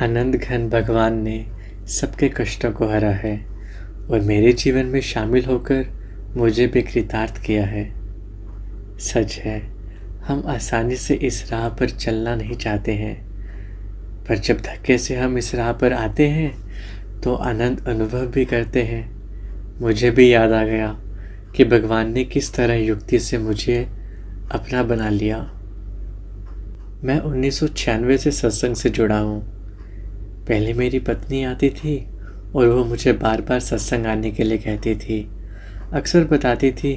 आनंद घन भगवान ने सबके कष्टों को हरा है और मेरे जीवन में शामिल होकर मुझे भी कृतार्थ किया है। सच है, हम आसानी से इस राह पर चलना नहीं चाहते हैं, पर जब धक्के से हम इस राह पर आते हैं तो आनंद अनुभव भी करते हैं। मुझे भी याद आ गया कि भगवान ने किस तरह युक्ति से मुझे अपना बना लिया। मैं 1996 से सत्संग से जुड़ा हूँ। पहले मेरी पत्नी आती थी और वो मुझे बार बार सत्संग आने के लिए कहती थी। अक्सर बताती थी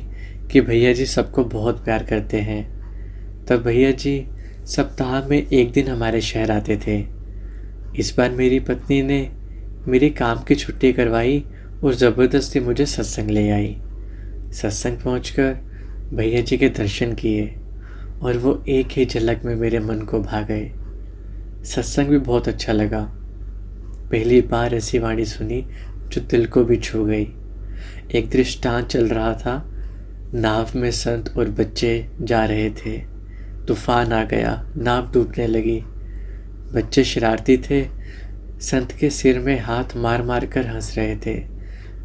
कि भैया जी सबको बहुत प्यार करते हैं। तब भैया जी सप्ताह में एक दिन हमारे शहर आते थे। इस बार मेरी पत्नी ने मेरी काम की छुट्टी करवाई और ज़बरदस्ती मुझे सत्संग ले आई। सत्संग पहुंचकर भैया जी के दर्शन किए और वो एक ही झलक में मेरे मन को भा गए। सत्संग भी बहुत अच्छा लगा। पहली बार ऐसी वाणी सुनी जो दिल को भी छू गई। एक दृष्टांत चल रहा था। नाव में संत और बच्चे जा रहे थे। तूफान आ गया, नाव डूबने लगी। बच्चे शरारती थे, संत के सिर में हाथ मार मार कर हंस रहे थे।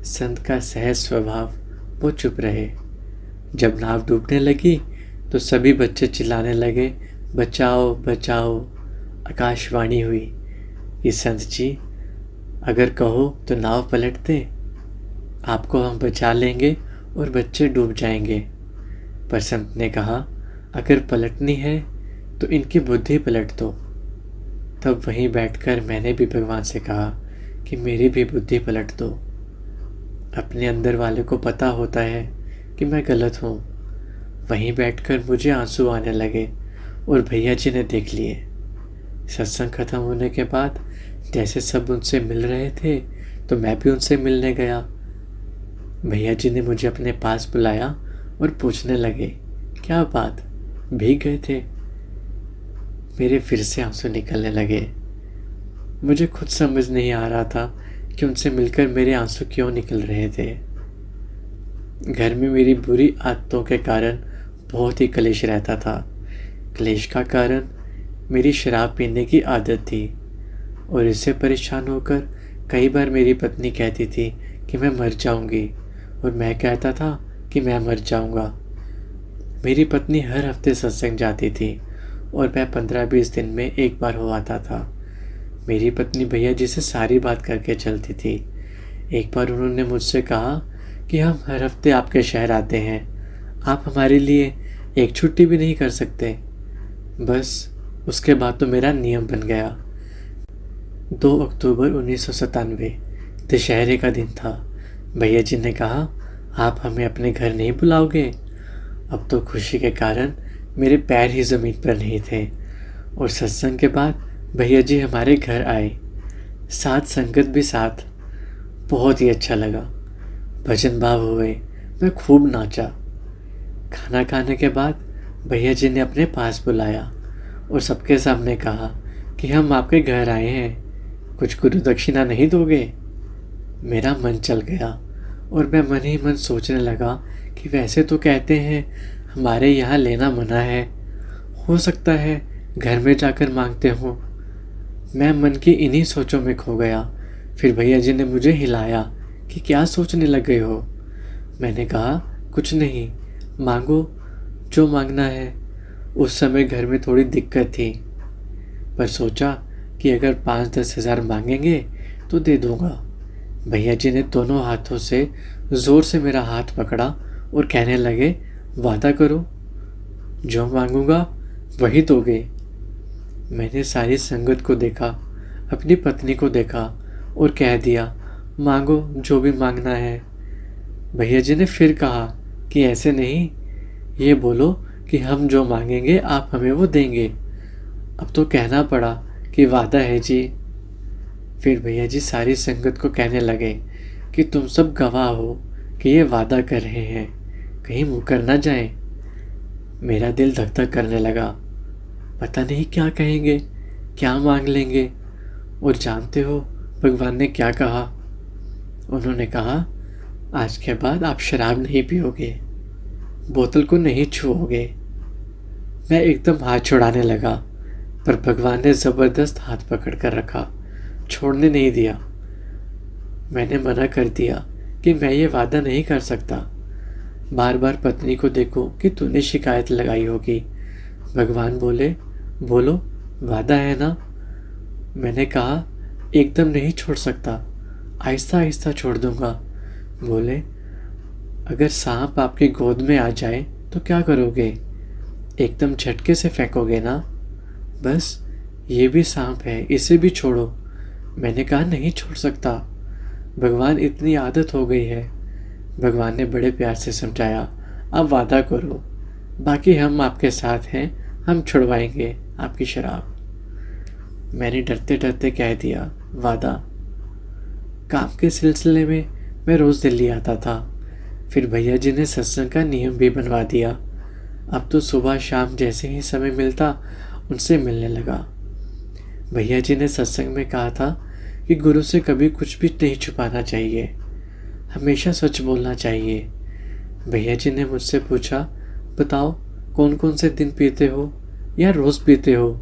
संत का सहज स्वभाव, वो चुप रहे। जब नाव डूबने लगी तो सभी बच्चे चिल्लाने लगे, बचाओ बचाओ। आकाशवाणी हुई कि संत जी, अगर कहो तो नाव पलट दे, आपको हम बचा लेंगे और बच्चे डूब जाएंगे। पर संत ने कहा, अगर पलटनी है तो इनकी बुद्धि पलट दो। तब वहीं बैठकर मैंने भी भगवान से कहा कि मेरी भी बुद्धि पलट दो। अपने अंदर वाले को पता होता है कि मैं गलत हूँ। वहीं बैठकर मुझे आंसू आने लगे और भैया जी ने देख लिए। सत्संग खत्म होने के बाद जैसे सब उनसे मिल रहे थे तो मैं भी उनसे मिलने गया। भैया जी ने मुझे अपने पास बुलाया और पूछने लगे, क्या बात, भीग गए थे? मेरे फिर से आंसू निकलने लगे। मुझे खुद समझ नहीं आ रहा था कि उनसे मिलकर मेरे आंसू क्यों निकल रहे थे। घर में मेरी बुरी आदतों के कारण बहुत ही कलेश रहता था। कलेश का कारण मेरी शराब पीने की आदत थी और इससे परेशान होकर कई बार मेरी पत्नी कहती थी कि मैं मर जाऊंगी और मैं कहता था कि मैं मर जाऊंगा। मेरी पत्नी हर हफ्ते सत्संग जाती थी और मैं 15-20 दिन में एक बार हो आता था। मेरी पत्नी भैया जी से सारी बात करके चलती थी। एक बार उन्होंने मुझसे कहा कि हम हर हफ्ते आपके शहर आते हैं, आप हमारे लिए एक छुट्टी भी नहीं कर सकते। बस उसके बाद तो मेरा नियम बन गया। 2 अक्टूबर 1997 दशहरे का दिन था। भैया जी ने कहा, आप हमें अपने घर नहीं बुलाओगे? अब तो खुशी के कारण मेरे पैर ही ज़मीन पर नहीं थे और सत्संग के बाद भैया जी हमारे घर आए, साथ संगत भी साथ। बहुत ही अच्छा लगा। भजन भाव हुए, मैं खूब नाचा। खाना खाने के बाद भैया जी ने अपने पास बुलाया और सबके सामने कहा कि हम आपके घर आए हैं, कुछ गुरु दक्षिणा नहीं दोगे? मेरा मन चल गया और मैं मन ही मन सोचने लगा कि वैसे तो कहते हैं हमारे यहाँ लेना मना है, हो सकता है घर में जाकर मांगते हो। मैं मन की इन्हीं सोचों में खो गया। फिर भैया जी ने मुझे हिलाया कि क्या सोचने लग गए हो? मैंने कहा, कुछ नहीं, मांगो जो मांगना है। उस समय घर में थोड़ी दिक्कत थी, पर सोचा कि अगर 5-10 हज़ार मांगेंगे तो दे दूंगा। भैया जी ने दोनों हाथों से ज़ोर से मेरा हाथ पकड़ा और कहने लगे, वादा करो, जो मांगूंगा वही दोगे। मैंने सारी संगत को देखा, अपनी पत्नी को देखा और कह दिया, मांगो जो भी मांगना है। भैया जी ने फिर कहा कि ऐसे नहीं, ये बोलो कि हम जो मांगेंगे आप हमें वो देंगे। अब तो कहना पड़ा कि वादा है जी। फिर भैया जी सारी संगत को कहने लगे कि तुम सब गवाह हो कि ये वादा कर रहे हैं, कहीं मुकर ना जाएं। मेरा दिल धक धक करने लगा। पता नहीं क्या कहेंगे, क्या मांग लेंगे। और जानते हो भगवान ने क्या कहा? उन्होंने कहा, आज के बाद आप शराब नहीं पियोगे, बोतल को नहीं छुओगे। मैं एकदम हाथ छुड़ाने लगा, पर भगवान ने ज़बरदस्त हाथ पकड़ कर रखा छोड़ने नहीं दिया। मैंने मना कर दिया कि मैं ये वादा नहीं कर सकता। बार बार पत्नी को देखो कि तूने शिकायत लगाई होगी। भगवान बोले, बोलो, वादा है ना। मैंने कहा, एकदम नहीं छोड़ सकता, आहिस्ता आहिस्ता छोड़ दूंगा। बोले, अगर सांप आपकी गोद में आ जाए तो क्या करोगे? एकदम झटके से फेंकोगे ना? बस ये भी सांप है, इसे भी छोड़ो। मैंने कहा, नहीं छोड़ सकता भगवान, इतनी आदत हो गई है। भगवान ने बड़े प्यार से समझाया, अब वादा करो, बाकी हम आपके साथ हैं, हम छुड़वाएंगे आपकी शराब। मैंने डरते डरते कह दिया, वादा। काम के सिलसिले में मैं रोज़ दिल्ली आता था। फिर भैया जी ने सत्संग का नियम भी बनवा दिया। अब तो सुबह शाम जैसे ही समय मिलता उनसे मिलने लगा। भैया जी ने सत्संग में कहा था कि गुरु से कभी कुछ भी नहीं छुपाना चाहिए, हमेशा सच बोलना चाहिए। भैया जी ने मुझसे पूछा, बताओ कौन कौन से दिन पीते हो या रोज़ पीते हो?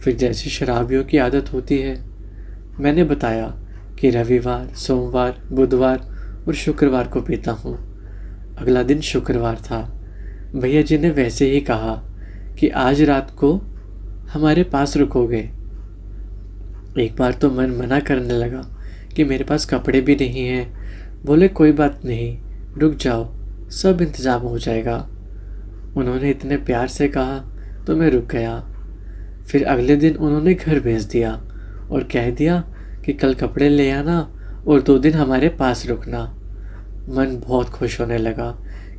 फिर जैसी शराबियों की आदत होती है मैंने बताया कि रविवार, सोमवार, बुधवार और शुक्रवार को पीता हूँ। अगला दिन शुक्रवार था। भैया जी ने वैसे ही कहा कि आज रात को हमारे पास रुकोगे। एक बार तो मन मना करने लगा कि मेरे पास कपड़े भी नहीं हैं। बोले, कोई बात नहीं, रुक जाओ, सब इंतज़ाम हो जाएगा। उन्होंने इतने प्यार से कहा तो मैं रुक गया। फिर अगले दिन उन्होंने घर भेज दिया और कह दिया कि कल कपड़े ले आना और 2 दिन हमारे पास रुकना। मन बहुत खुश होने लगा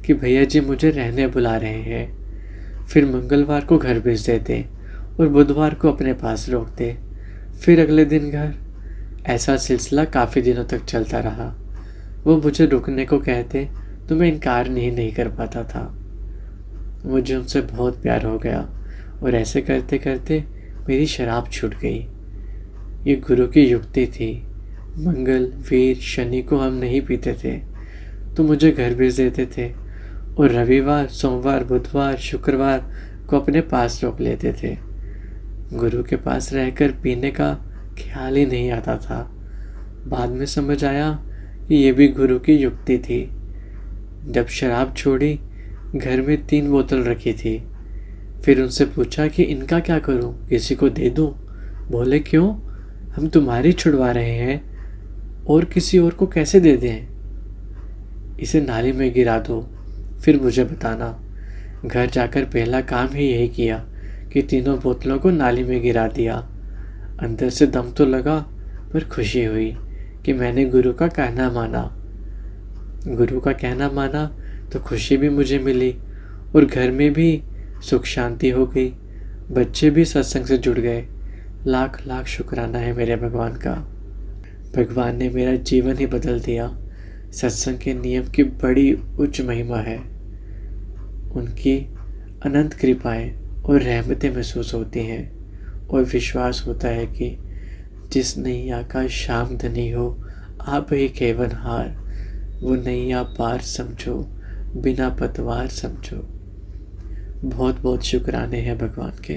कि भैया जी मुझे रहने बुला रहे हैं। फिर मंगलवार को घर भेज देते और बुधवार को अपने पास रोकते। फिर अगले दिन घर। ऐसा सिलसिला काफ़ी दिनों तक चलता रहा। वो मुझे रुकने को कहते तो मैं इनकार नहीं कर पाता था। मुझे उनसे बहुत प्यार हो गया और ऐसे करते करते मेरी शराब छूट गई। ये गुरु की युक्ति थी। मंगल, वीर, शनि को हम नहीं पीते थे तो मुझे घर भेज देते थे और रविवार, सोमवार, बुधवार, शुक्रवार को अपने पास रोक लेते थे। गुरु के पास रहकर पीने का ख्याल ही नहीं आता था। बाद में समझ आया कि ये भी गुरु की युक्ति थी। जब शराब छोड़ी, घर में 3 बोतल रखी थी। फिर उनसे पूछा कि इनका क्या करूं, किसी को दे दूं? बोले, क्यों, हम तुम्हारी छुड़वा रहे हैं और किसी और को कैसे दे दें? इसे नाली में गिरा दो, फिर मुझे बताना। घर जाकर पहला काम ही यही किया कि तीनों बोतलों को नाली में गिरा दिया। अंदर से दम तो लगा पर खुशी हुई कि मैंने गुरु का कहना माना। गुरु का कहना माना तो खुशी भी मुझे मिली और घर में भी सुख शांति हो गई। बच्चे भी सत्संग से जुड़ गए। लाख लाख शुक्राना है मेरे भगवान का। भगवान ने मेरा जीवन ही बदल दिया। सत्संग के नियम की बड़ी उच्च महिमा है। उनकी अनंत कृपाएं और रहमतें महसूस होती हैं और विश्वास होता है कि जिस नैया का श्याम धनी हो, आप ही केवनहार, वो नैया पार समझो, बिना पतवार समझो। बहुत बहुत शुक्राने हैं भगवान के।